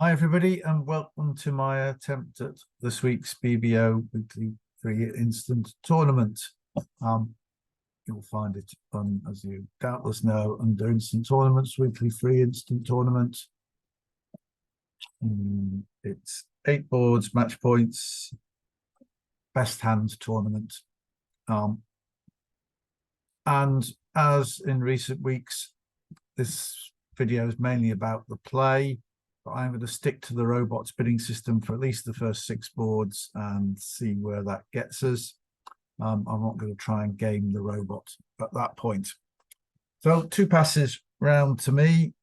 Hi everybody and welcome to my attempt at this week's BBO weekly free instant tournament. You'll find it on, as you doubtless know, under instant tournaments, weekly free instant tournament. It's 8 boards, match points, best hand tournament. And as in recent weeks, this video is mainly about the play. I'm going to stick to the robots bidding system for at least the first 6 boards and see where that gets us. I'm not going to try and game the robot at that point. So 2 passes round to me,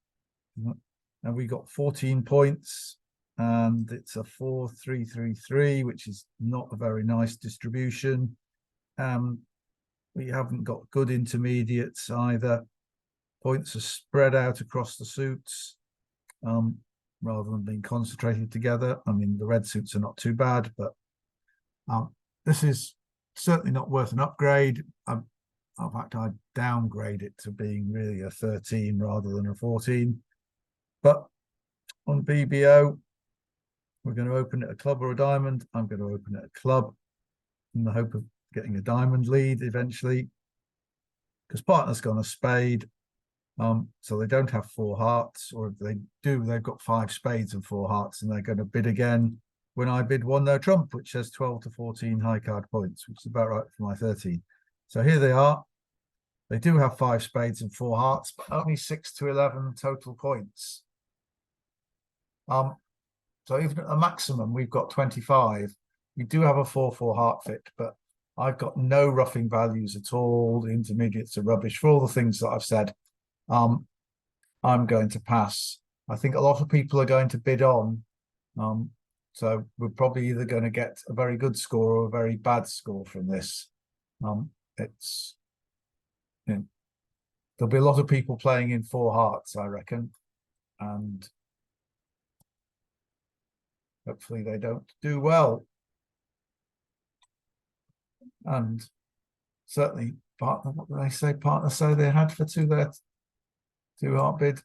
and we got 14 points, and it's a 4-3-3-3, which is not a very nice distribution. We haven't got good intermediates either. Points are spread out across the suits. Rather than being concentrated together. I mean, the red suits are not too bad, but this is certainly not worth an upgrade. In fact, I'd downgrade it to being really a 13 rather than a 14. But on BBO, we're going to open it a club or a diamond. I'm going to open it a club in the hope of getting a diamond lead eventually, because partner's gone a spade. So they don't have 4 hearts, or if they do, they've got 5 spades and 4 hearts, and they're going to bid again when I bid 1 no trump, which says 12 to 14 high card points, which is about right for my 13. So here they are. They do have 5 spades and 4 hearts, but only 6 to 11 total points. So even at a maximum, we've got 25. We do have a 4-4 heart fit, but I've got no roughing values at all. The intermediates are rubbish for all the things that I've said. I'm going to pass. I think a lot of people are going to bid on. So we're probably either going to get a very good score or a very bad score from this. There'll be a lot of people playing in 4 hearts, I reckon. And hopefully they don't do well. And certainly partner, what did they say? Partner say they had for 2 there. 2 heart bid,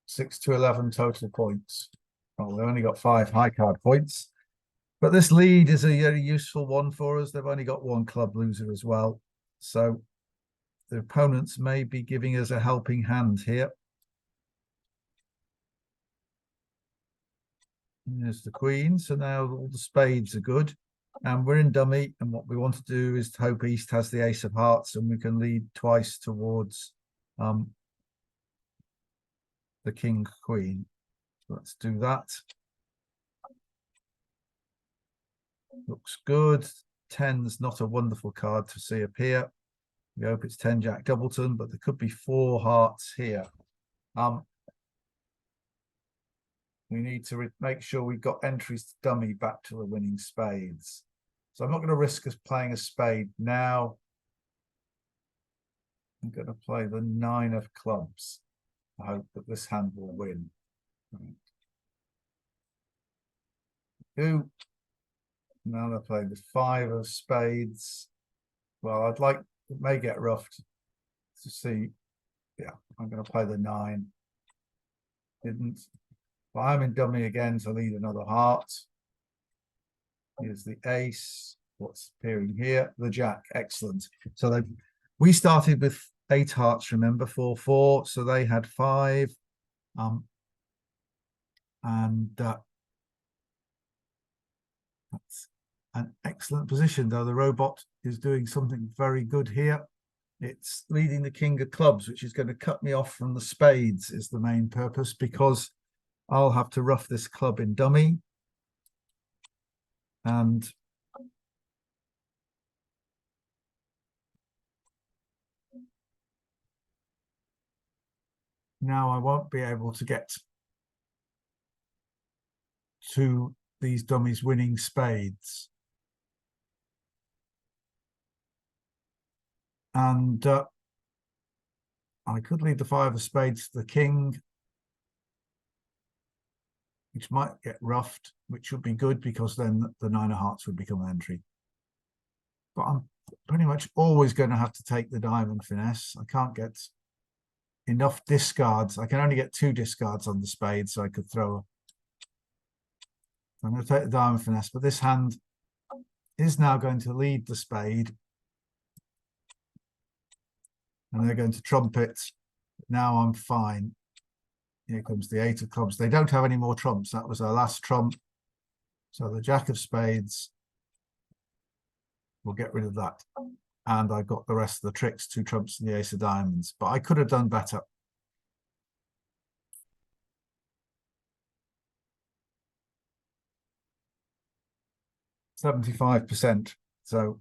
6 to 11 total points. Well, they've only got 5 high card points, but this lead is a very useful one for us. They've only got 1 club loser as well, so the opponents may be giving us a helping hand here. And there's the queen, so now all the spades are good, and we're in dummy, and what we want to do is to hope East has the ace of hearts and we can lead twice towards the king queen. So let's do that. Looks good. 10's not a wonderful card to see appear. We hope it's 10 Jack Doubleton, but there could be 4 hearts here. We need to make sure we've got entries to dummy back to the winning spades. So I'm not going to risk us playing a spade now. I'm going to play the 9 of clubs. I hope that this hand will win. Now they're playing the 5 of spades. Well, I'd like, it may get rough to see. Yeah, I'm going to play the 9. Didn't. But I'm in dummy again to lead another heart. Here's the ace. What's appearing here? The jack. Excellent. So we started with 8 hearts, remember, 4-4. So they had 5. That's an excellent position, though. The robot is doing something very good here. It's leading the king of clubs, which is going to cut me off from the spades, is the main purpose, because I'll have to rough this club in dummy. And now I won't be able to get to these dummies winning spades. And I could lead the 5 of spades to the king, which might get roughed, which would be good because then the 9 of hearts would become an entry. But I'm pretty much always going to have to take the diamond finesse. I can't get enough discards. I can only get 2 discards on the spade, so I could throw I'm going to take the diamond finesse, but this hand is now going to lead the spade. And they're going to trumpet. Now I'm fine. Here comes the 8 of clubs. They don't have any more trumps. That was our last trump. So the jack of spades will get rid of that. And I got the rest of the tricks, 2 trumps and the ace of diamonds. But I could have done better. %75%. So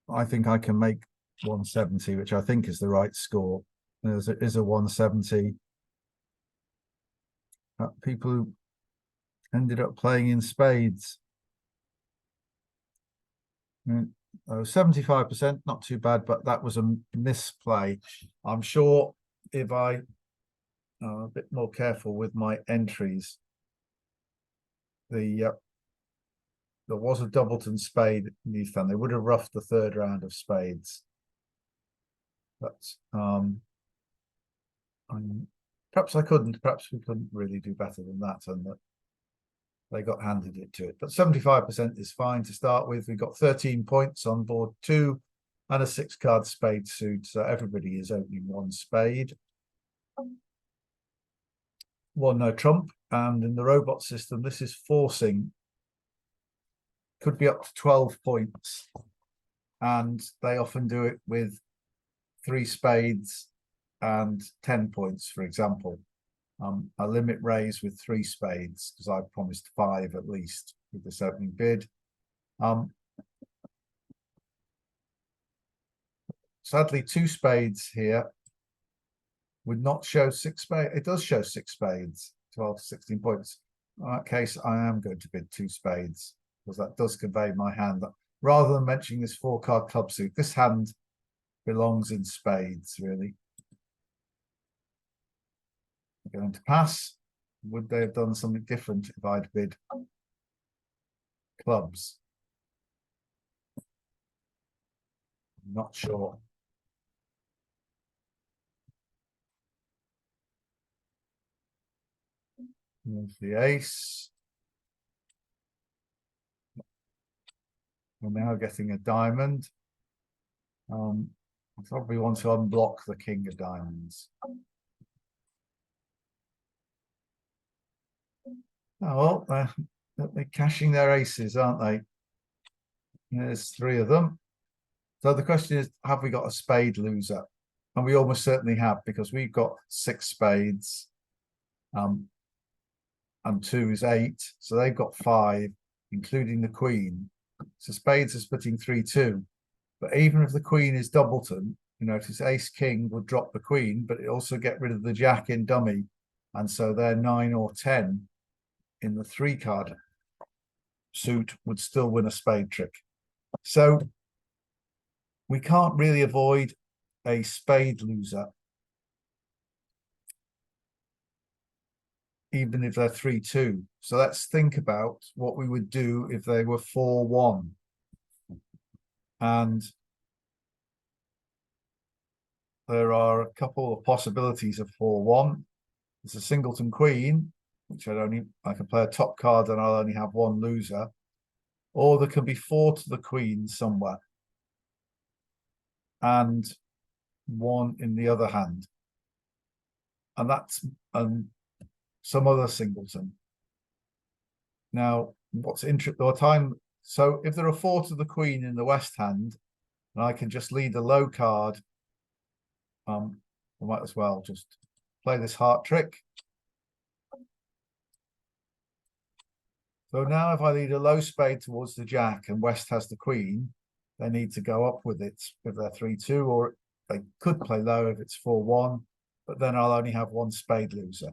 I think I can make 170, which I think is the right score. There is a 170. People who ended up playing in spades. 75%, not too bad, but that was a misplay. I'm sure if I a bit more careful with my entries, there was a doubleton spade in the East Hand. They would have roughed the 3rd round of spades. But perhaps I couldn't. Perhaps we couldn't really do better than that, and that they got handed it to it. But 75% is fine to start with. We got 13 points on board 2 and a 6-card spade suit. So everybody is opening 1 spade. 1 no trump. And in the robot system, this is forcing. Could be up to 12 points. And they often do it with 3 spades and 10 points, for example. A limit raise with 3 spades, because I promised 5 at least with this opening bid. Sadly, 2 spades here would not show 6 spades. It does show 6 spades, 12 to 16 points. In that case, I am going to bid 2 spades, because that does convey my hand. Rather than mentioning this 4-card club suit, this hand belongs in spades, really. Going to pass. Would they have done something different if I'd bid clubs? I'm not sure. There's the ace. We're now getting a diamond. I probably want to unblock the king of diamonds. Oh, well, they're cashing their aces, aren't they? There's 3 of them. So the question is, have we got a spade loser? And we almost certainly have, because we've got 6 spades. And 2 is 8. So they've got 5, including the queen. So spades are splitting 3-2. But even if the queen is doubleton, you notice ace king would drop the queen, but it also get rid of the jack in dummy. And so they're 9 or 10 in the 3-card suit would still win a spade trick. So we can't really avoid a spade loser, even if they're 3-2. So let's think about what we would do if they were 4-1. And there are a couple of possibilities of 4-1. There's a singleton queen, which I can play a top card and I'll only have 1 loser. Or there can be 4 to the queen somewhere. And 1 in the other hand. And that's some other singleton. Now, what's interesting, so if there are 4 to the queen in the west hand, and I can just lead a low card, I might as well just play this heart trick. So now if I lead a low spade towards the jack and west has the queen, they need to go up with it if they're 3-2, or they could play low if it's 4-1, but then I'll only have 1 spade loser.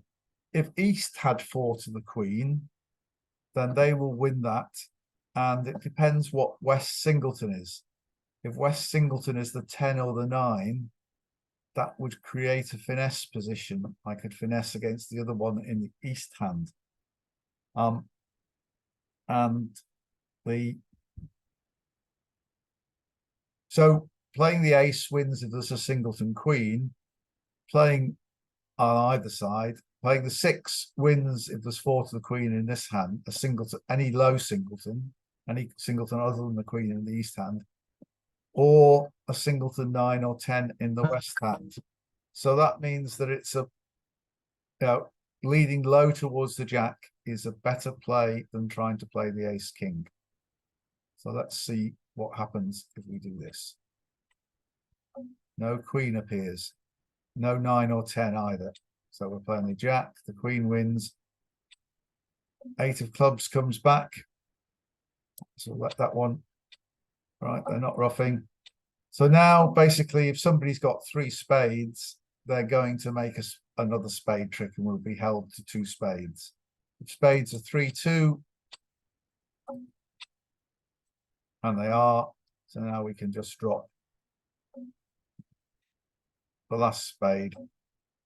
If east had 4 to the queen, then they will win that. And it depends what west singleton is. If west singleton is the 10 or the 9, that would create a finesse position. I could finesse against the other one in the east hand. So playing the ace wins if there's a singleton queen. Playing on either side. Playing the 6 wins if there's 4 to the queen in this hand, a singleton, any low singleton, any singleton other than the queen in the east hand, or a singleton 9 or 10 in the west hand. So that means that it's a, leading low towards the jack is a better play than trying to play the ace king. So let's see what happens if we do this. No queen appears, no 9 or 10 either. So we're playing the jack, the queen wins. 8 of clubs comes back. So let that one, right, they're not roughing. So now basically if somebody's got 3 spades, they're going to make us another spade trick and we'll be held to 2 spades. If spades are 3-2, and they are, so now we can just drop the last spade.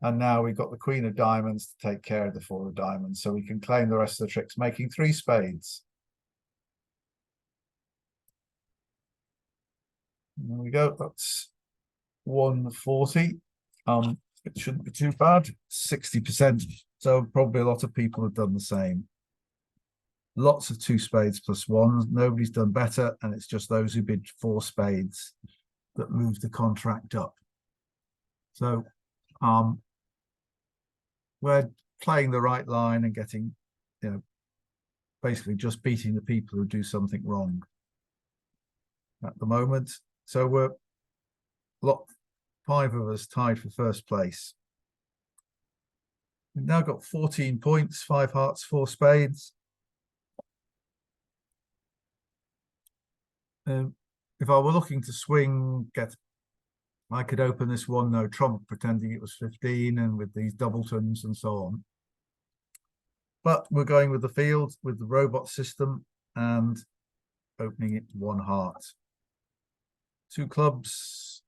And now we've got the queen of diamonds to take care of the 4 of diamonds. So we can claim the rest of the tricks, making 3 spades. There we go. That's 140. It shouldn't be too bad. 60%. So probably a lot of people have done the same. Lots of 2 spades plus 1. Nobody's done better. And it's just those who bid 4 spades that move the contract up. So we're playing the right line and getting, basically just beating the people who do something wrong at the moment. So we're 5 of us tied for first place. We've now got 14 points, 5 hearts, 4 spades. If I were looking to swing, I could open this one no trump, pretending it was 15 and with these doubletons and so on. But we're going with the field, with the robot system and opening it 1 heart. 2 clubs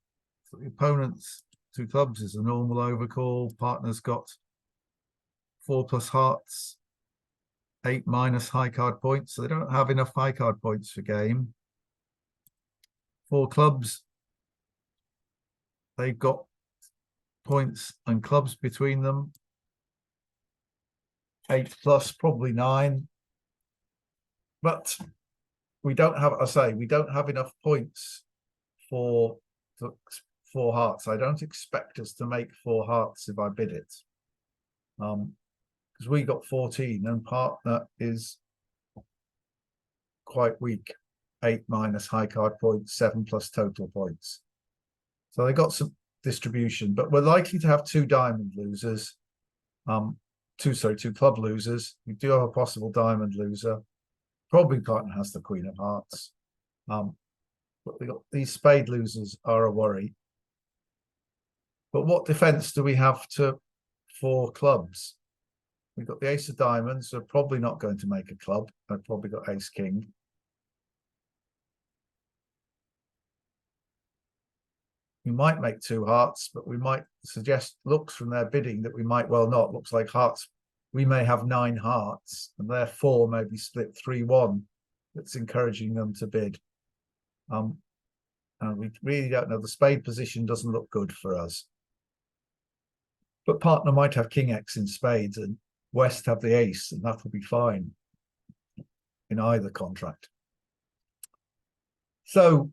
for the opponents. 2 clubs is a normal overcall. Partner's got 4 plus hearts, 8 minus high card points. So they don't have enough high card points for game. 4 clubs. They've got points and clubs between them. 8 plus, probably 9. But we don't have, we don't have enough points for 4 hearts. I don't expect us to make 4 hearts if I bid it. Because we got 14 and partner is quite weak. 8 minus high card points, 7 plus total points. So they got some distribution, but we're likely to have 2 diamond losers. 2 club losers. We do have a possible diamond loser. Probably partner has the queen of hearts. But we got these spade losers are a worry. But what defense do we have to 4 clubs? We've got the ace of diamonds, so probably not going to make a club. I've probably got ace king. We might make 2 hearts, but we might suggest looks from their bidding that we might well not. Looks like hearts. We may have 9 hearts, and therefore maybe split 3-1. That's encouraging them to bid. And we really don't know. The spade position doesn't look good for us. But partner might have king X in spades, and West have the ace, and that will be fine in either contract. So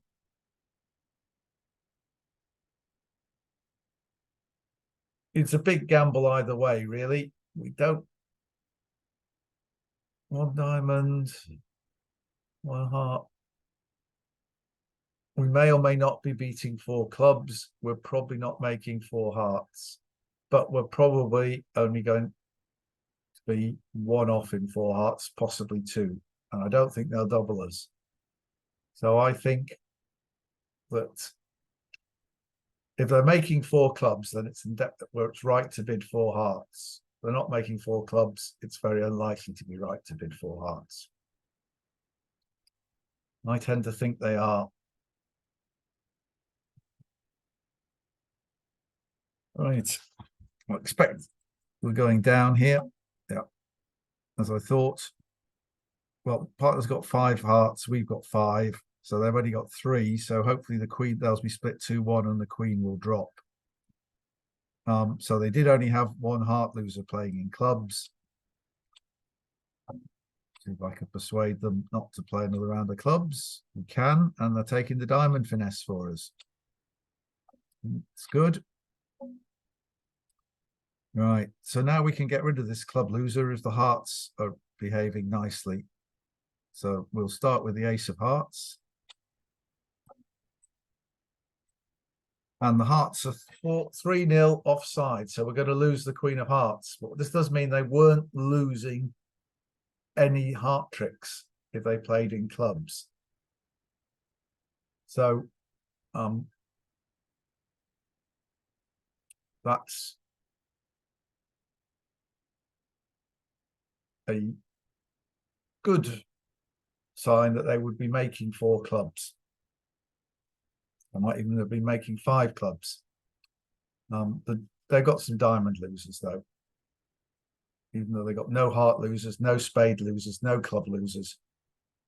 it's a big gamble either way, really. We don't. 1 diamond, 1 heart. We may or may not be beating 4 clubs. We're probably not making 4 hearts, but we're probably only going to be 1 off in 4 hearts, possibly 2. And I don't think they'll double us. So I think that if they're making 4 clubs, then it's in depth where it's right to bid 4 hearts. If they're not making 4 clubs, it's very unlikely to be right to bid 4 hearts. I tend to think they are. Right, I expect we're going down here. Yeah, as I thought. Well, partner's got 5 hearts, we've got 5, so they've already got 3. So hopefully the queen, they'll be split 2-1 and the queen will drop. So they did only have one heart loser playing in clubs. See if I can persuade them not to play another round of clubs. We can, and they're taking the diamond finesse for us. It's good. Right, so now we can get rid of this club loser if the hearts are behaving nicely. So we'll start with the ace of hearts. And the hearts are 3-0 offside, so we're going to lose the queen of hearts. But this does mean they weren't losing any heart tricks if they played in clubs. So that's a good sign that they would be making 4 clubs. They might even have been making 5 clubs. They've got some diamond losers though. Even though they got no heart losers, no spade losers, no club losers,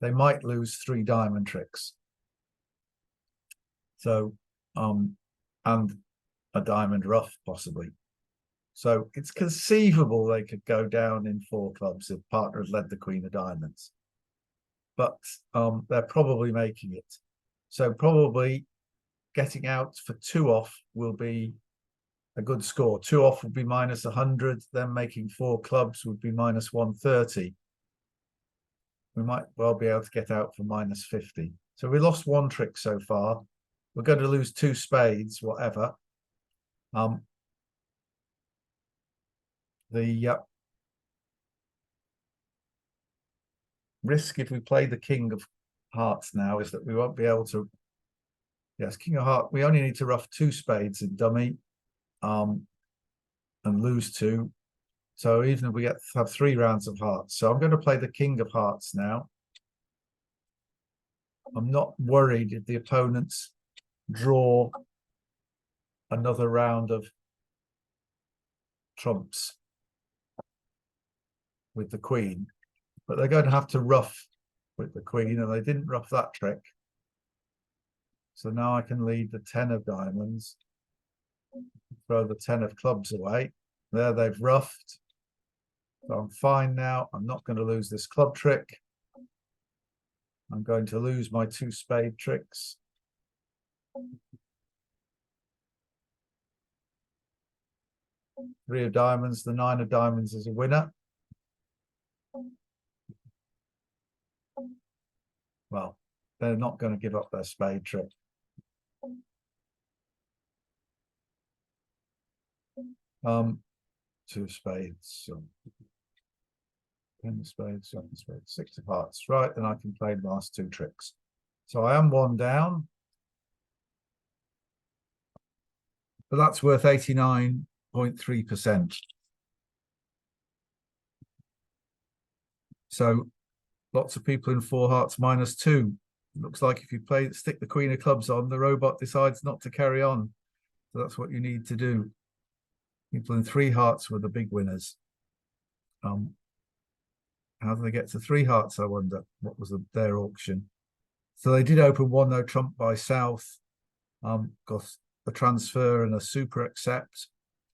they might lose 3 diamond tricks. So, and a diamond rough possibly. So it's conceivable they could go down in 4 clubs if partner had led the queen of diamonds. But they're probably making it. So probably getting out for 2 off will be a good score. 2 off would be minus 100. Then making 4 clubs would be minus 130. We might well be able to get out for minus 50. So we lost 1 trick so far. We're going to lose 2 spades, whatever. The risk if we play the king of hearts now is that we won't be able to. Yes, king of hearts. We only need to ruff 2 spades in dummy, and lose 2. So even if we have 3 rounds of hearts, so I'm going to play the king of hearts now. I'm not worried if the opponents draw another round of trumps with the queen, but they're going to have to ruff with the queen, and they didn't ruff that trick. So now I can lead the 10 of diamonds, throw the 10 of clubs away. There they've ruffed. So I'm fine now. I'm not going to lose this club trick. I'm going to lose my 2 spade tricks. Three of diamonds, the 9 of diamonds is a winner. Well, they're not going to give up their spade trick. Two spades, 10 spades, 7 spades, 6 of hearts. Right, then I can play the last 2 tricks. So I am 1 down. But that's worth 89.3%. So lots of people in 4 hearts minus 2. Looks like if you stick the queen of clubs on, the robot decides not to carry on. So that's what you need to do. People in 3 hearts were the big winners. How do they get to 3 hearts, I wonder? What was their auction? So they did open 1 no trump by South, got a transfer and a super accept,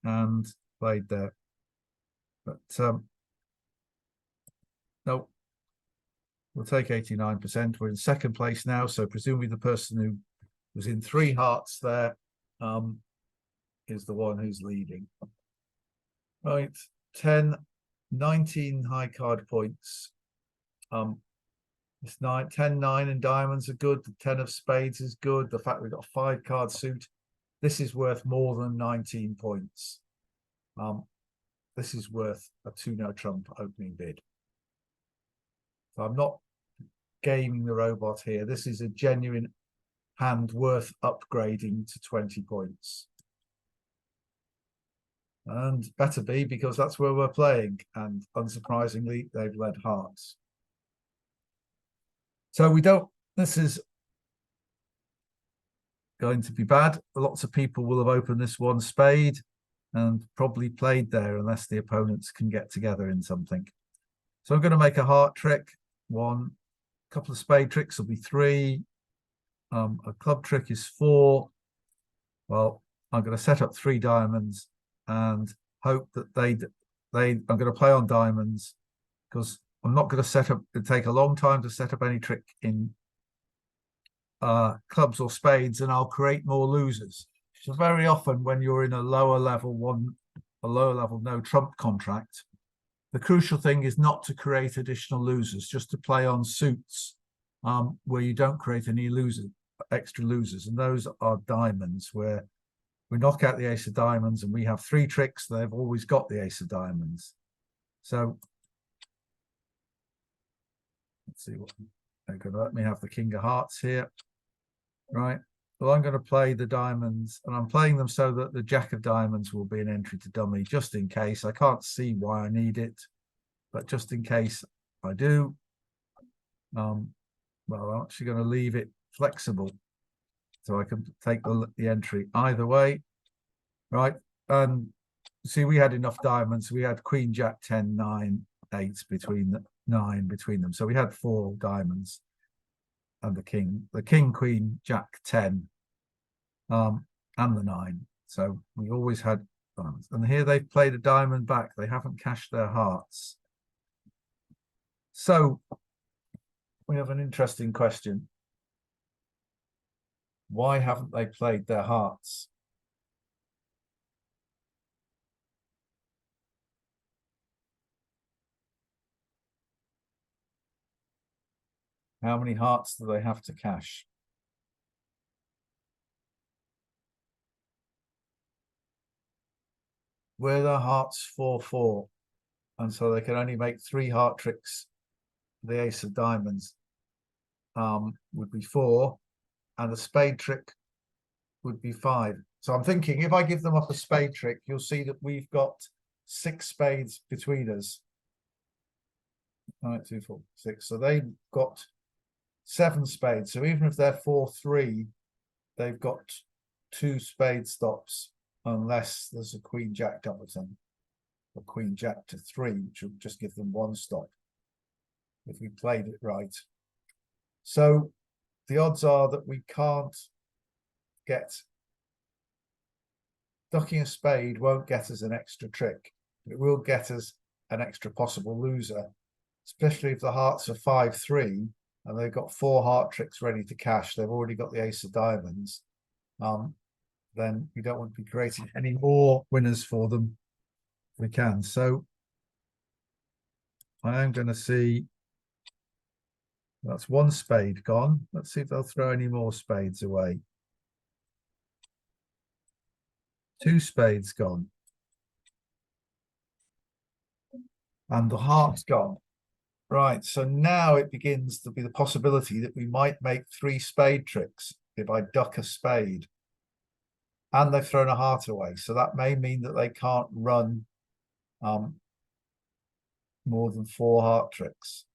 and played there. But no, we'll take 89%. We're in 2nd place now, so presumably the person who was in 3 hearts there is the one who's leading. Right, 19 high card points. It's 10, 9 and diamonds are good. The 10 of spades is good. The fact we've got a 5 card suit, this is worth more than 19 points. This is worth a 2 no trump opening bid. So I'm not gaming the robot here. This is a genuine hand worth upgrading to 20 points. And better be, because that's where we're playing. And unsurprisingly, they've led hearts. So this is going to be bad. Lots of people will have opened this 1 spade and probably played there unless the opponents can get together in something. So I'm going to make a heart trick. 1, a couple of spade tricks will be 3. A club trick is 4. Well, I'm going to set up 3 diamonds and hope that I'm going to play on diamonds, because I'm not going to set up. It'd take a long time to set up any trick in clubs or spades, and I'll create more losers. So very often when you're in a lower level no trump contract, the crucial thing is not to create additional losers, just to play on suits where you don't create any extra losers. And those are diamonds, where we knock out the ace of diamonds and we have 3 tricks. They've always got the ace of diamonds. So let's see what they're going to let me have. The king of hearts here. Right. Well, I'm going to play the diamonds, and I'm playing them so that the jack of diamonds will be an entry to dummy, just in case. I can't see why I need it, but just in case I do. Well, I'm actually going to leave it flexible so I can take the entry either way. Right. And see, we had enough diamonds. We had queen, jack, 10, 9, 8 between the 9 between them. So we had 4 diamonds. And the king, queen, jack, 10, and the 9. So we always had diamonds. And here they've played a diamond back. They haven't cashed their hearts. So we have an interesting question. Why haven't they played their hearts? How many hearts do they have to cash? Were their hearts 4-4, and so they can only make 3 heart tricks. The ace of diamonds would be 4, and the spade trick would be 5. So I'm thinking, if I give them up a spade trick, you'll see that we've got 6 spades between us. 1, 2, 4, 6. So they've got 7 spades. So even if they're 4-3, they've got 2 spade stops, unless there's a queen jack doubleton, or queen jack to 3, which will just give them 1 stop if we played it right. So the odds are that we can't get, ducking a spade won't get us an extra trick. It will get us an extra possible loser, especially if the hearts are 5-3 and they've got 4 heart tricks ready to cash. They've already got the ace of diamonds. Then we don't want to be creating any more winners for them if we can. So I am going to see, that's 1 spade gone. Let's see if they'll throw any more spades away. 2 spades gone. And the heart's gone. Right, so now it begins to be the possibility that we might make 3 spade tricks if I duck a spade. And they've thrown a heart away. So that may mean that they can't run more than 4 heart tricks.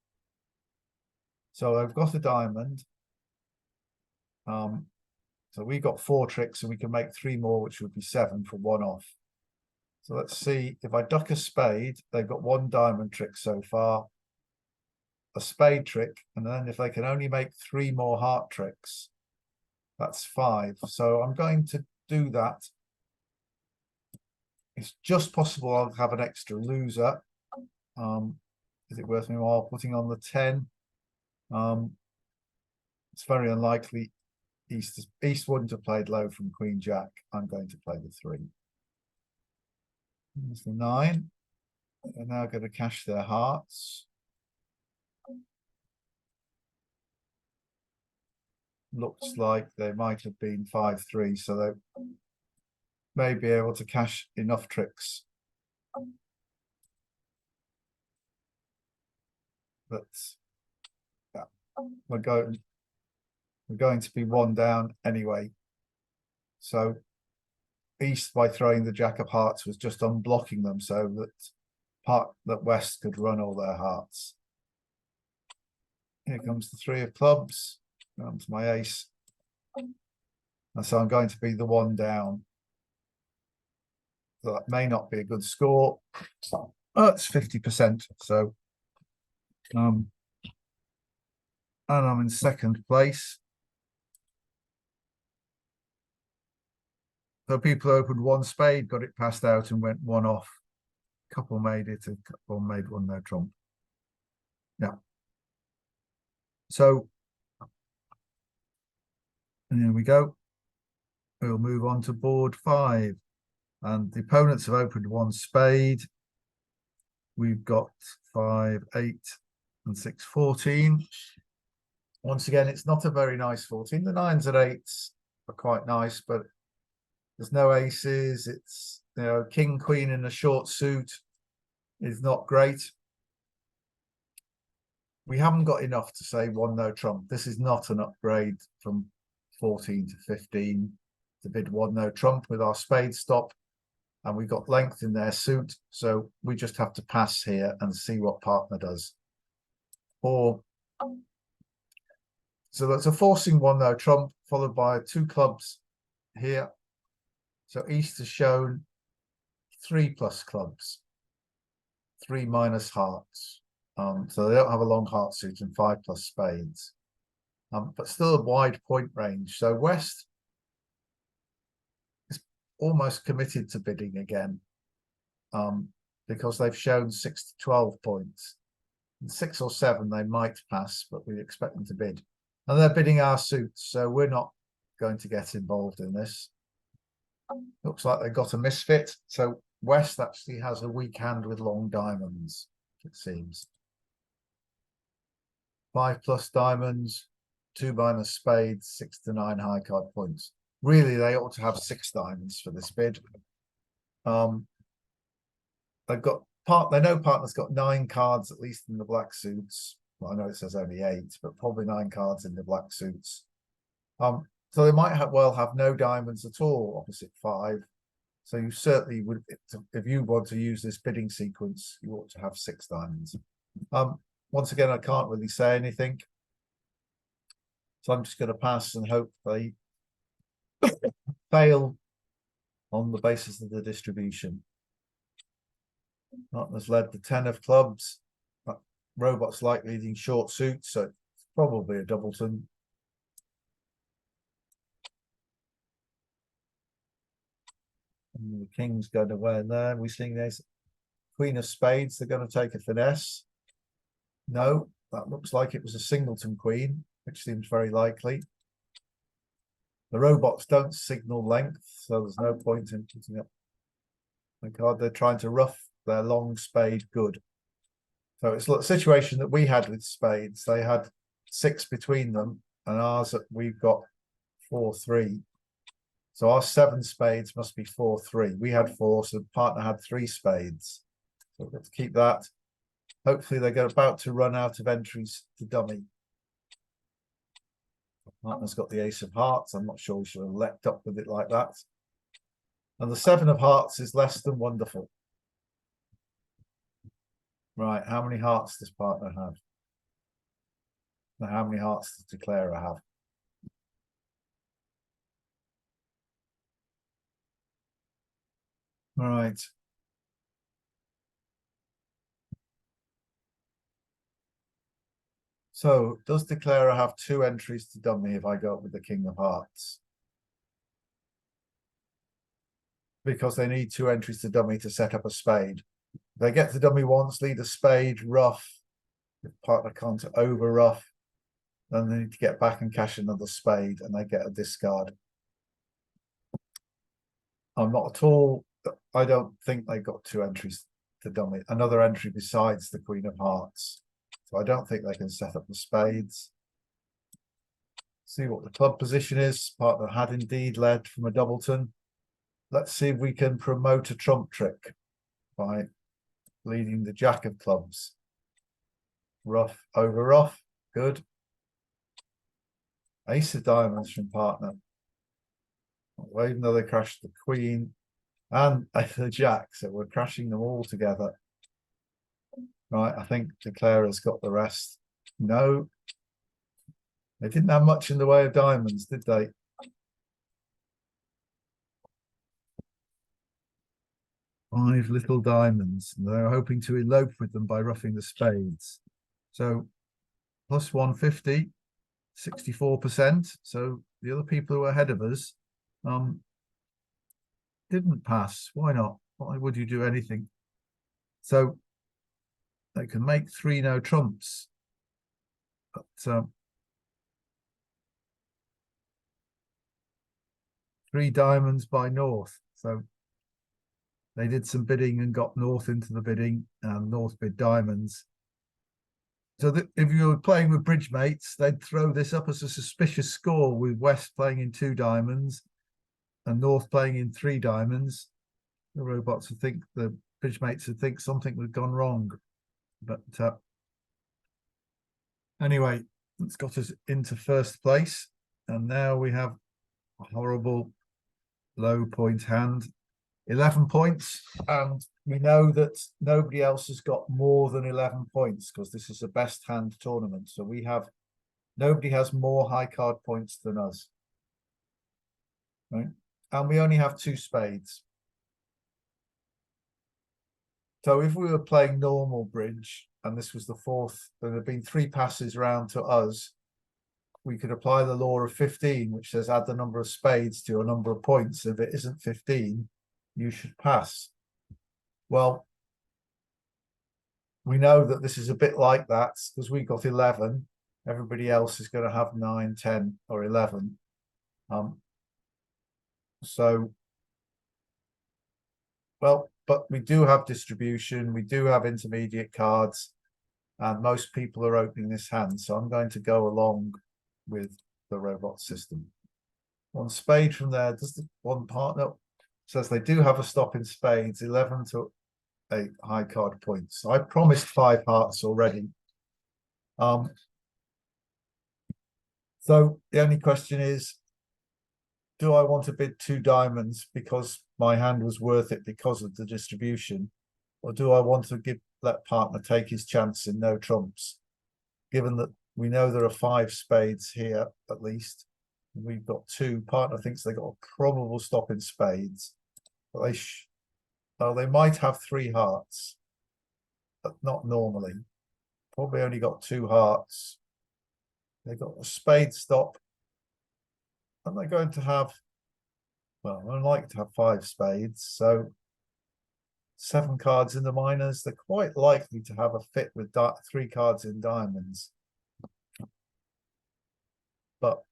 So I've got a diamond. So we got 4 tricks, and we can make 3 more, which would be 7 for 1 off. So let's see, if I duck a spade, they've got 1 diamond trick so far, a spade trick, and then if they can only make 3 more heart tricks, that's 5. So I'm going to do that. It's just possible I'll have an extra loser. Is it worth me while putting on the 10? It's very unlikely. East wouldn't have played low from queen jack. I'm going to play the 3. There's the 9. They're now going to cash their hearts. Looks like they might have been 5-3, so they may be able to cash enough tricks. But yeah, we're going to be 1 down anyway. So East, by throwing the jack of hearts, was just unblocking them so that West could run all their hearts. Here comes the 3 of clubs. Comes my ace. And so I'm going to be the 1 down. So that may not be a good score. Oh, it's 50%. So and I'm in 2nd place. So people who opened one spade got it passed out and went one off. Couple made it, a couple made one no trump. Yeah. So and here we go. We'll move on to board 5. And the opponents have opened one spade. We've got 5, 8, and 6, 14. Once again, it's not a very nice 14. The 9s and 8s are quite nice, but there's no aces. It's, you know, king, queen in a short suit is not great. We haven't got enough to say one no trump. This is not an upgrade from 14 to 15 to bid one no trump with our spade stop. And we've got length in their suit. So we just have to pass here and see what partner does. So that's a forcing one no trump, followed by 2 clubs here. So East has shown 3 plus clubs, 3 minus hearts. So they don't have a long heart suit, and 5 plus spades. But still a wide point range. So West is almost committed to bidding again, because they've shown 6 to 12 points. And 6 or 7 they might pass, but we expect them to bid. And they're bidding our suits, so we're not going to get involved in this. Looks like they got a misfit. So West actually has a weak hand with long diamonds, it seems. 5 plus diamonds, 2 minus spades, 6 to 9 high card points. Really, they ought to have 6 diamonds for this bid. They've got they know partner's got 9 cards at least in the black suits. Well, I know it says only 8, but probably 9 cards in the black suits. So they might well have no diamonds at all opposite 5. So you certainly would, if you want to use this bidding sequence, you ought to have 6 diamonds. Once again, I can't really say anything. So I'm just going to pass and hope they fail on the basis of the distribution. Partner's led the 10 of clubs. Robot's like leading short suits, so it's probably a doubleton. And the king's going away in there. We're seeing this queen of spades. They're going to take a finesse. No, that looks like it was a singleton queen, which seems very likely. The robots don't signal length, so there's no point in putting up the card. They're trying to rough their long spade good. So it's a situation that we had with spades. They had 6 between them, and ours, we've got 4-3. So our 7 spades must be 4-3. We had 4, so the partner had 3 spades. So let's keep that. Hopefully they're about to run out of entries to dummy. The partner's got the ace of hearts. I'm not sure we should have leapt up with it like that. And the 7 of hearts is less than wonderful. Right, how many hearts does partner have? Now, how many hearts does declarer have? All right. So does declarer have 2 entries to dummy if I go up with the king of hearts? Because they need 2 entries to dummy to set up a spade. They get to dummy once, lead a spade, rough. If partner can't over rough, then they need to get back and cash another spade, and they get a discard. I'm not at all, I don't think they got 2 entries to dummy. Another entry besides the queen of hearts. So I don't think they can set up the spades. See what the club position is. Partner had indeed led from a doubleton. Let's see if we can promote a trump trick by leading the jack of clubs. Rough over rough, good. Ace of diamonds from partner. Well, even though they crashed the queen and the jack, so we're crashing them all together. Right, I think declarer's got the rest. No, they didn't have much in the way of diamonds, did they? Five little diamonds. They're hoping to elope with them by roughing the spades. So plus 150, 64%. So the other people who are ahead of us didn't pass. Why not? Why would you do anything? So they can make 3 no trumps. But 3 diamonds by North. So they did some bidding and got North into the bidding, and North bid diamonds. So that if you were playing with bridge mates, they'd throw this up as a suspicious score with West playing in 2 diamonds and North playing in 3 diamonds. The robots would think, the bridge mates would think something had gone wrong. But anyway, it's got us into first place. And now we have a horrible low point hand, 11 points. And we know that nobody else has got more than 11 points because this is a best hand tournament. So we have, nobody has more high card points than us. Right? And we only have 2 spades. So if we were playing normal bridge and this was the 4th, there had been 3 passes round to us, we could apply the law of 15, which says add the number of spades to your number of points. If it isn't 15, you should pass. Well, we know that this is a bit like that because we got 11. Everybody else is going to have 9, 10, or 11. So, well, but we do have distribution. We do have intermediate cards, and most people are opening this hand. So I'm going to go along with the robot system. 1 spade from there. Does the 1 partner says they do have a stop in spades, 11 to 8 high card points. So I promised 5 hearts already. So the only question is, do I want to bid 2 diamonds because my hand was worth it because of the distribution? Or do I want to let partner take his chance in no trumps? Given that we know there are 5 spades here, at least. We've got 2. Partner thinks they got a probable stop in spades. But they might have 3 hearts, but not normally. Probably only got 2 hearts. They've got a spade stop. And they're going to have, well, I'd like to have 5 spades. So 7 cards in the minors. They're quite likely to have a fit with 3 cards in diamonds. But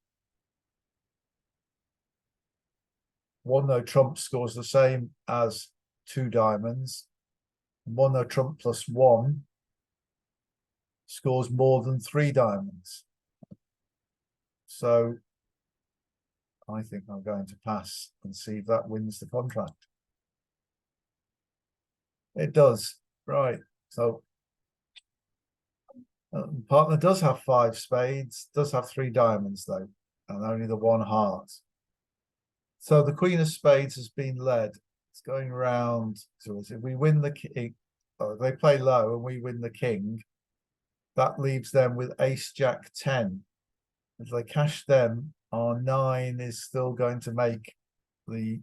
1 no trump scores the same as 2 diamonds. 1 no trump plus 1 scores more than 3 diamonds. So I think I'm going to pass and see if that wins the contract. It does. Right. So partner does have 5 spades, does have 3 diamonds though, and only the 1 heart. So the queen of spades has been led. It's going around. So if we win the king, they play low and we win the king, that leaves them with ace jack 10. If they cash them, our 9 is still going to make the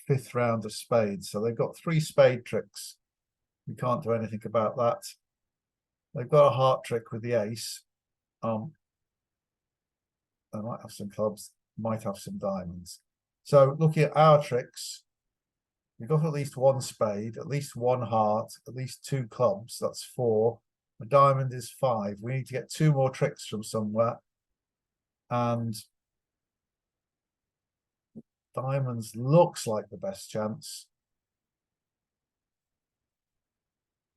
5th round of spades. So they've got 3 spade tricks. We can't do anything about that. They've got a heart trick with the ace. They might have some clubs, might have some diamonds. So looking at our tricks, we've got at least 1 spade, at least 1 heart, at least 2 clubs. That's 4. A diamond is 5. We need to get 2 more tricks from somewhere. And diamonds looks like the best chance.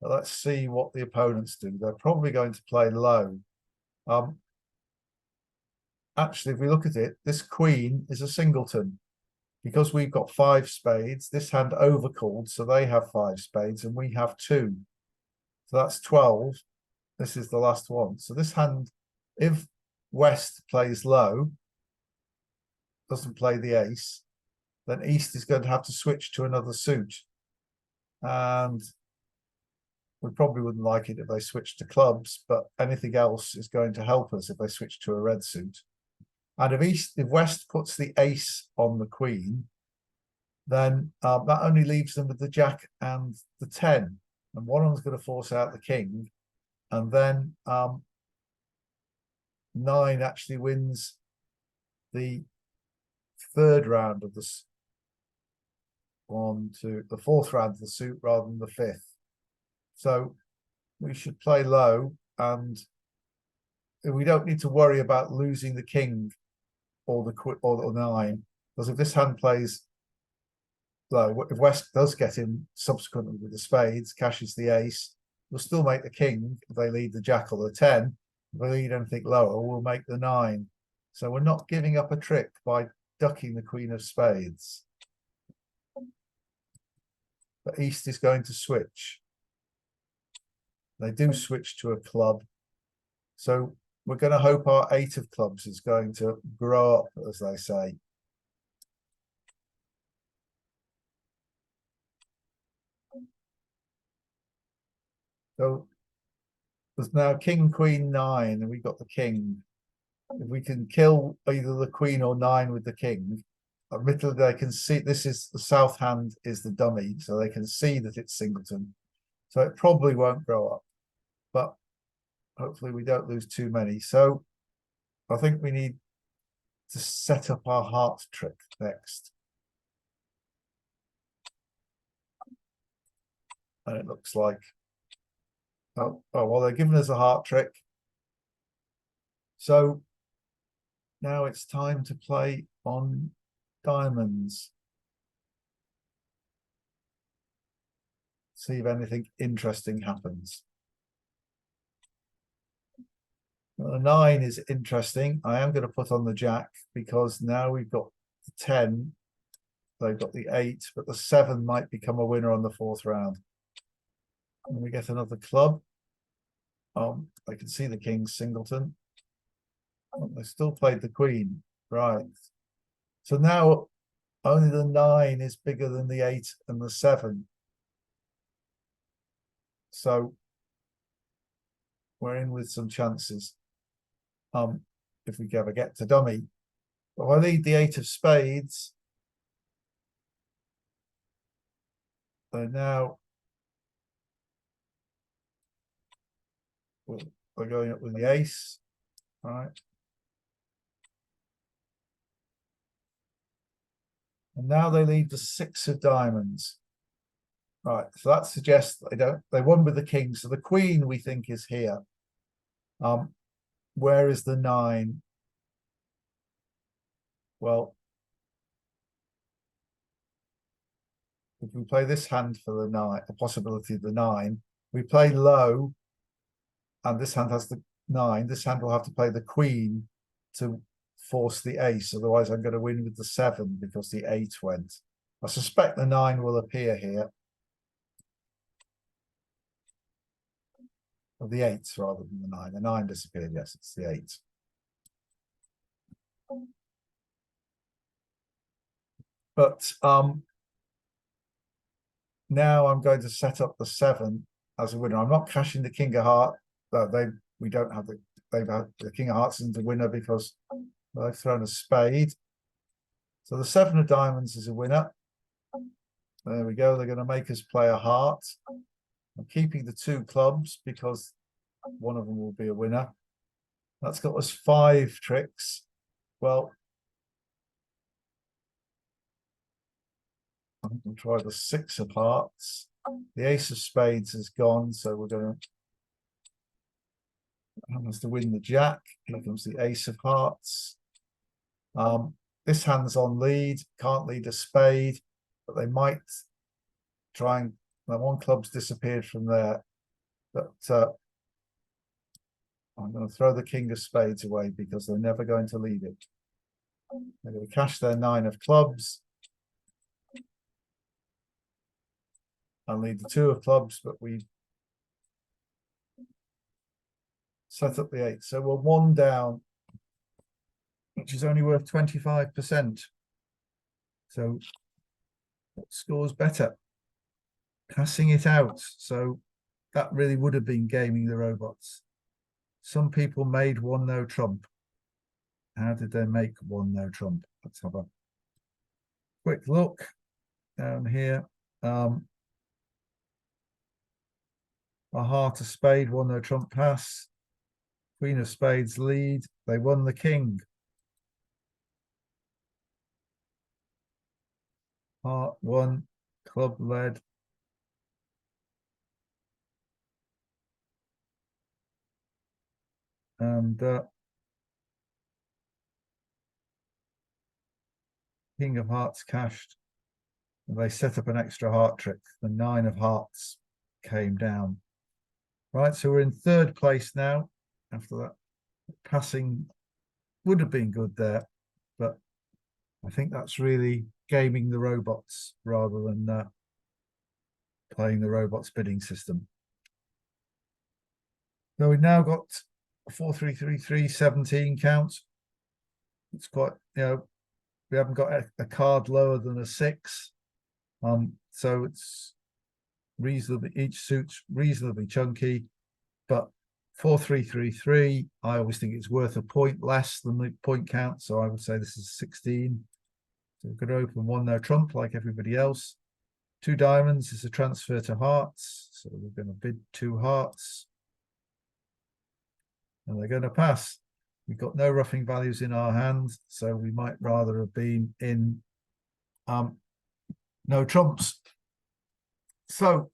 But let's see what the opponents do. They're probably going to play low. Actually, if we look at it, this queen is a singleton. Because we've got 5 spades, this hand overcalled, so they have 5 spades and we have 2. So that's 12. This is the last one. So this hand, if West plays low, doesn't play the ace, then East is going to have to switch to another suit. And we probably wouldn't like it if they switch to clubs, but anything else is going to help us if they switch to a red suit. And if West puts the ace on the queen, then that only leaves them with the jack and the 10. And one of them's going to force out the king. And then 9 actually wins the 3rd round of on to the fourth round of the suit rather than the fifth. So we should play low, and we don't need to worry about losing the king or the nine, because if this hand plays low, if West does get in subsequently with the spades, cashes the ace, we'll still make the king if they lead the jack or the 10. If they lead anything lower, we'll make the 9. So we're not giving up a trick by ducking the queen of spades. But East is going to switch. They do switch to a club. So we're going to hope our 8 of clubs is going to grow up, as they say. So there's now king, queen, 9, and we've got the king. If we can kill either the queen or 9 with the king, admittedly they can see this is the south hand is the dummy, so they can see that it's singleton. So it probably won't grow up, but hopefully we don't lose too many. So I think we need to set up our heart trick next. And it looks like, oh well, they're giving us a heart trick. So now it's time to play on diamonds. See if anything interesting happens. Well, the 9 is interesting. I am going to put on the jack because now we've got the 10. They've got the 8, but the 7 might become a winner on the 4th round. And we get another club. I can see the king's singleton. Oh, they still played the queen. Right. So now only the 9 is bigger than the 8 and the 7. So we're in with some chances. If we ever get to dummy. But I lead the 8 of spades. So now we're going up with the ace. All right. And now they lead the 6 of diamonds. Right, so that suggests they won with the king. So the queen we think is here. Where is the 9? Well, if we play this hand for the 9, a possibility of the 9, we play low, and this hand has the 9. This hand will have to play the queen to force the ace. Otherwise, I'm going to win with the 7 because the 8 went. I suspect the 9 will appear here. Or the 8 rather than the 9. The 9 disappeared. Yes, it's the 8. But now I'm going to set up the 7 as a winner. I'm not cashing the king of heart. We don't have they've had the king of hearts isn't a winner because they've thrown a spade. So the 7 of diamonds is a winner. There we go. They're going to make us play a heart. I'm keeping the 2 clubs because one of them will be a winner. That's got us 5 tricks. Well, I'm going to try the 6 of hearts. The ace of spades is gone, so we're going to has to win the jack. Here comes the ace of hearts. This hand's on lead, can't lead a spade, but they might try and one club's disappeared from there. But I'm going to throw the king of spades away because they're never going to lead it. They're going to cash their 9 of clubs and lead the 2 of clubs, but we set up the 8. So we're 1 down, which is only worth 25%. So what scores better? Passing it out. So that really would have been gaming the robots. Some people made 1 no trump. How did they make 1 no trump? Let's have a quick look down here. A heart of spade, 1 no trump pass. Queen of spades lead. They won the king. Heart 1, club led. And King of Hearts cashed. And they set up an extra heart trick. The 9 of Hearts came down. Right, so we're in third place now. After that, passing would have been good there, but I think that's really gaming the robots rather than playing the robots bidding system. So we've now got 4-3-3-3, 17 count. It's quite, we haven't got a card lower than a 6. So it's reasonably, each suit's reasonably chunky, but 4-3-3-3, I always think it's worth a point less than the point count, so I would say this is 16. So we're going to open one no trump like everybody else. 2 diamonds is a transfer to hearts, so we're going to bid 2 hearts. And they're going to pass. We've got no roughing values in our hand, so we might rather have been in no trumps. So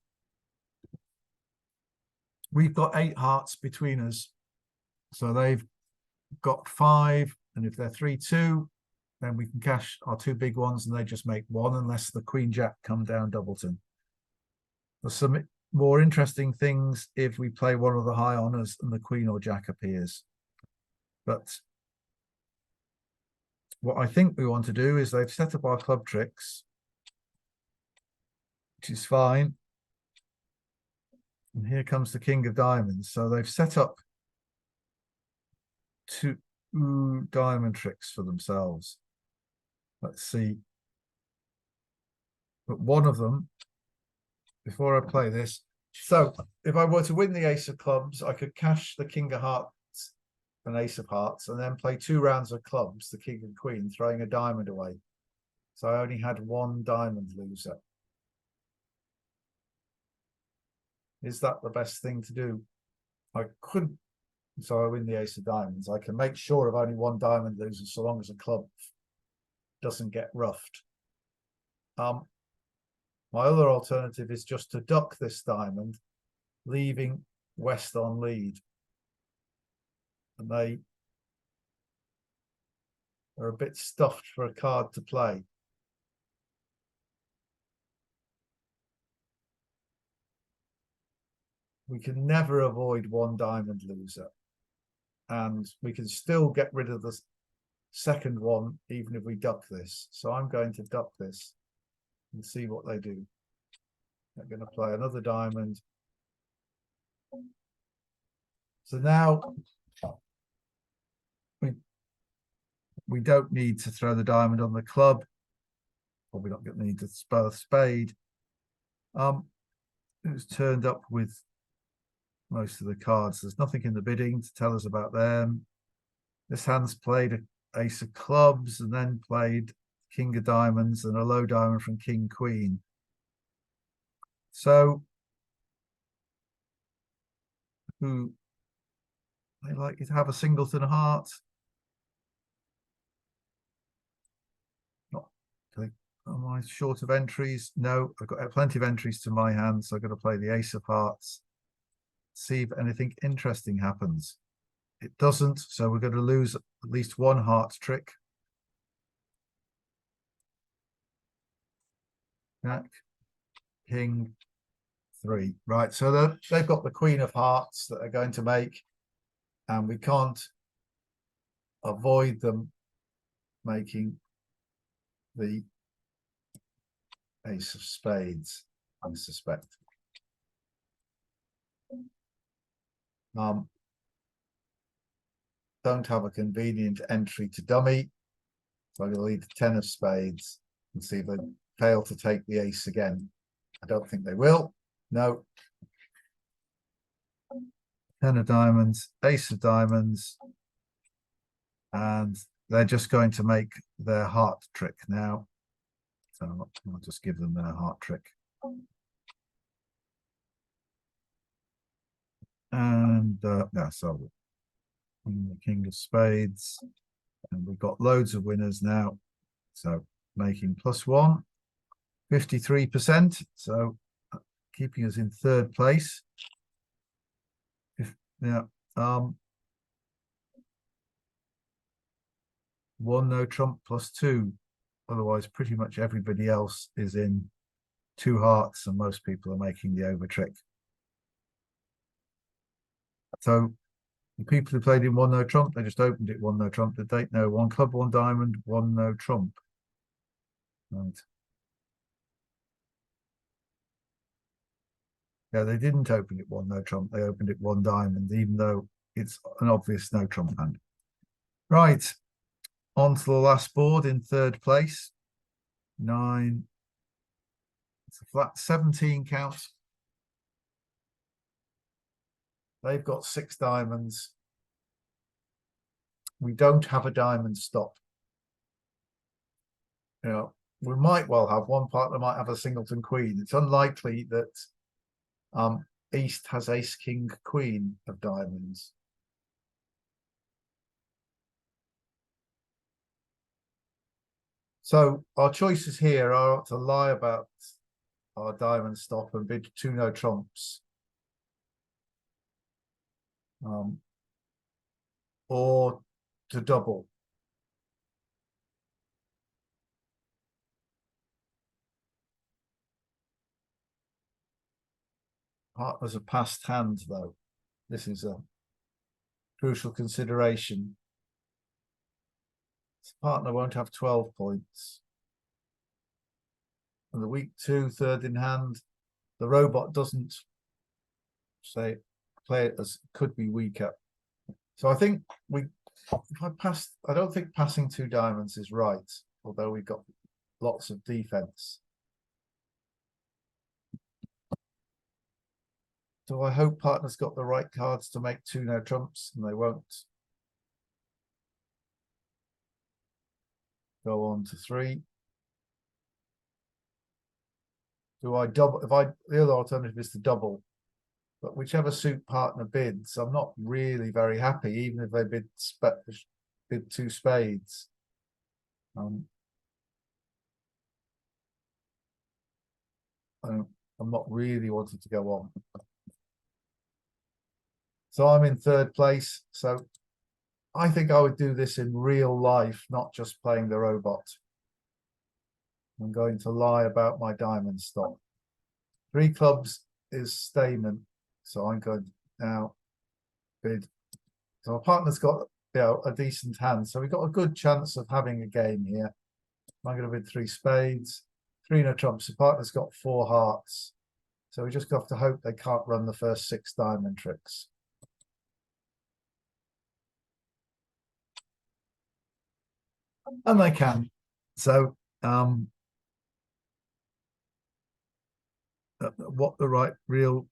we've got 8 hearts between us. So they've got 5, and if they're 3-2, then we can cash our 2 big ones, and they just make 1 unless the Queen Jack come down doubleton. There's some more interesting things if we play one of the high honors and the Queen or Jack appears. But what I think we want to do is they've set up our club tricks, which is fine. And here comes the King of Diamonds. So they've set up 2 diamond tricks for themselves. Let's see. But one of them, before I play this, so if I were to win the Ace of Clubs, I could cash the King of Hearts and Ace of Hearts and then play 2 rounds of clubs, the King and Queen, throwing a diamond away. So I only had 1 diamond loser. Is that the best thing to do? I couldn't. So I win the Ace of Diamonds. I can make sure of only 1 diamond loser so long as a club doesn't get roughed. My other alternative is just to duck this diamond, leaving West on lead. And they are a bit stuffed for a card to play. We can never avoid 1 diamond loser. And we can still get rid of the second one, even if we duck this. So I'm going to duck this and see what they do. They're going to play another diamond. So now we don't need to throw the diamond on the club, or we don't need to spell a spade. It was turned up with most of the cards. There's nothing in the bidding to tell us about them. This hand's played an Ace of Clubs and then played King of Diamonds and a low diamond from King Queen. So who they like you to have a singleton heart. Not am I short of entries? No, I've got plenty of entries to my hand, so I've got to play the Ace of Hearts. See if anything interesting happens. It doesn't, so we're going to lose at least 1 heart trick. Jack, King, 3. Right, so they've got the Queen of Hearts that are going to make, and we can't avoid them making the Ace of Spades, I suspect. Don't have a convenient entry to dummy, so I'm going to leave the 10 of Spades and see if they fail to take the ace again. I don't think they will. No. 10 of Diamonds, Ace of Diamonds, and they're just going to make their heart trick now. So I'll just give them their heart trick. And yeah, so the King of Spades, and we've got loads of winners now. So making +1. 53%. So keeping us in third place. One no trump plus two. Otherwise, pretty much everybody else is in two hearts, and most people are making the over trick. So the people who played in one no trump, they just opened it one no trump. Did they? No, one club, one diamond, one no trump. Right. Yeah, they didn't open it one no trump. They opened it one diamond, even though it's an obvious no trump hand. Right. On to the last board in third place. 9. It's a flat 17 count. They've got 6 diamonds. We don't have a diamond stop. You know, we might well have one partner might have a singleton queen. It's unlikely that East has ace king queen of diamonds. So our choices here are to lie about our diamond stop and bid 2 no trumps, or to double. Partner's a passed hand, though. This is a crucial consideration. This partner won't have 12 points. And the weak 2, third in hand, the robot doesn't say play it as could be weaker. So I think I don't think passing 2 diamonds is right, although we've got lots of defense. So I hope partner's got the right cards to make 2 no trumps, and they won't. Go on to 3. Do I double? The other alternative is to double, but whichever suit partner bids, I'm not really very happy, even if they bid 2 spades. I'm not really wanting to go on. So I'm in third place. So I think I would do this in real life, not just playing the robot. I'm going to lie about my diamond stop. 3 clubs is statement, so I'm going to now bid. So our partner's got, you know, a decent hand, so we've got a good chance of having a game here. I'm going to bid 3 spades, 3 no trumps. The partner's got 4 hearts, so we just have to hope they can't run the first 6 diamond tricks. And they can. So what the right real,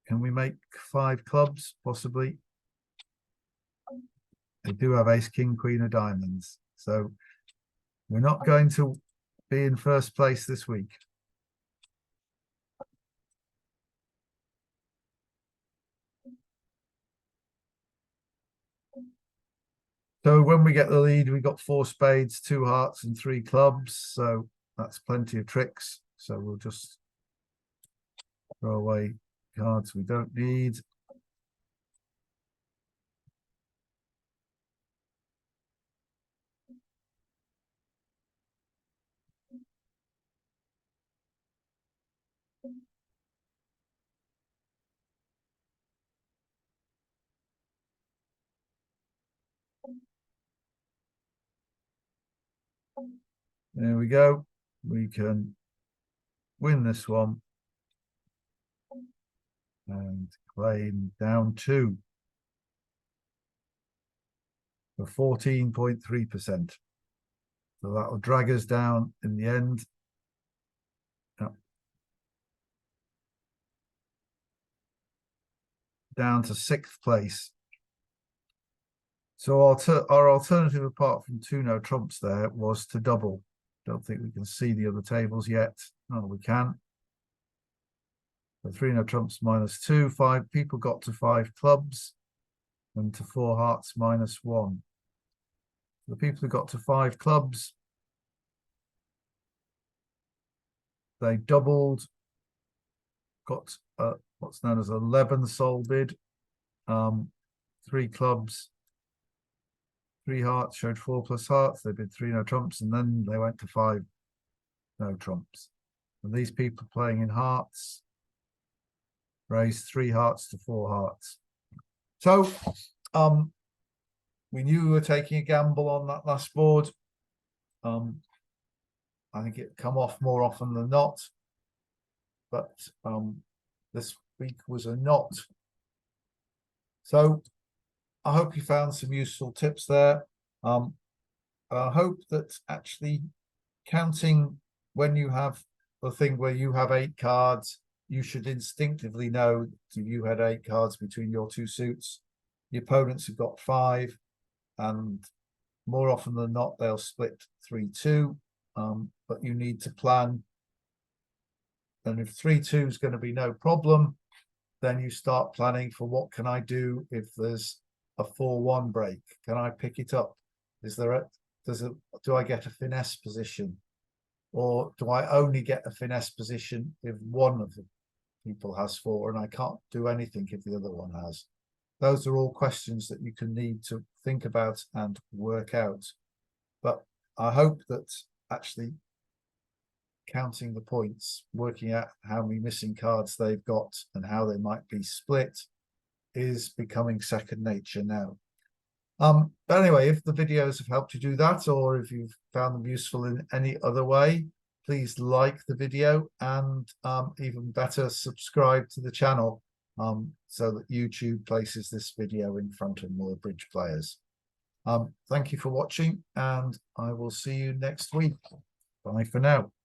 can we make 5 clubs possibly? They do have ace king queen of diamonds, so we're not going to be in first place this week. So when we get the lead, we got 4 spades, 2 hearts, and 3 clubs. So that's plenty of tricks. So we'll just throw away cards we don't need. There we go. We can win this one and claim down 2 for 14.3%. So that will drag us down in the end. Down to 6th place. So our alternative, apart from 2 no trumps there, was to double. Don't think we can see the other tables yet. Oh, we can. So 3 no trumps minus 2. 5 people got to 5 clubs, and to 4 hearts minus 1. The people who got to 5 clubs They doubled, got what's known as a Lebensol bid. 3 clubs, 3 hearts, showed 4 plus hearts. They bid 3 no trumps, and then they went to 5 no trumps. And these people playing in hearts raised 3 hearts to 4 hearts. So we knew we were taking a gamble on that last board. I think it come off more often than not, but this week was a not. So I hope you found some useful tips there. I hope that actually counting when you have the thing where you have 8 cards, you should instinctively know that you had 8 cards between your 2 suits. The opponents have got 5, and more often than not, they'll split 3-2. But you need to plan. And if 3-2 is going to be no problem, then you start planning for what can I do if there's a 4-1 break? Can I pick it up? Do I get a finesse position? Or do I only get a finesse position if one of the people has 4 and I can't do anything if the other one has? Those are all questions that you can need to think about and work out. But I hope that actually counting the points, working out how many missing cards they've got and how they might be split is becoming second nature now. But anyway, if the videos have helped you do that, or if you've found them useful in any other way, please like the video, and even better, subscribe to the channel so that YouTube places this video in front of more bridge players. Thank you for watching, and I will see you next week. Bye for now.